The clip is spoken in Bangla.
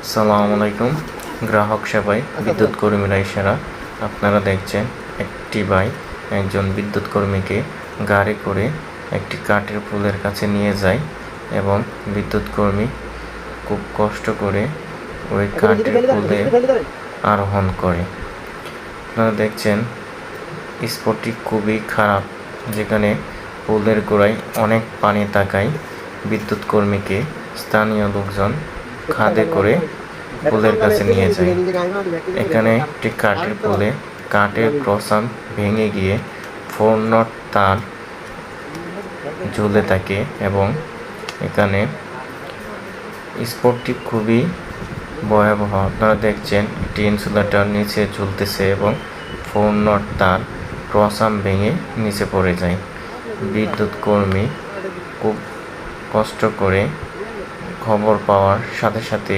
আসসালামু আলাইকুম। গ্রাহক সেবায় বিদ্যুৎ কর্মীরা ইশারা। আপনারা দেখছেন একটি ভাই একজন বিদ্যুৎ কর্মীকে গাড়ি করে একটি কাঠের পুলের কাছে নিয়ে যায় এবং বিদ্যুৎ কর্মী খুব কষ্ট করে ওই কাঠের পুলে আরোহণ করে। আপনারা দেখছেন স্পটটি খুবই খারাপ, যেখানে পুলের গোড়ায় অনেক পানি থাকায় বিদ্যুৎ কর্মীকে স্থানীয় লোকজন খাদে করে পুলের কাছে নিয়ে যায়। এখানে একটি কাঠের পুলে কাঠের ক্রসাম ভেঙে গিয়ে 4 নট তার ঝুলে থাকে এবং এখানে স্পটটি খুবই ভয়াবহ। আপনারা দেখছেন একটি ইনসুলেটর নিচে ঝুলতেছে এবং 4 নট তার ক্রসাম ভেঙে নিচে পড়ে যায়। বিদ্যুৎ কর্মী খুব কষ্ট করে খবর পাওয়ার সাথে সাথে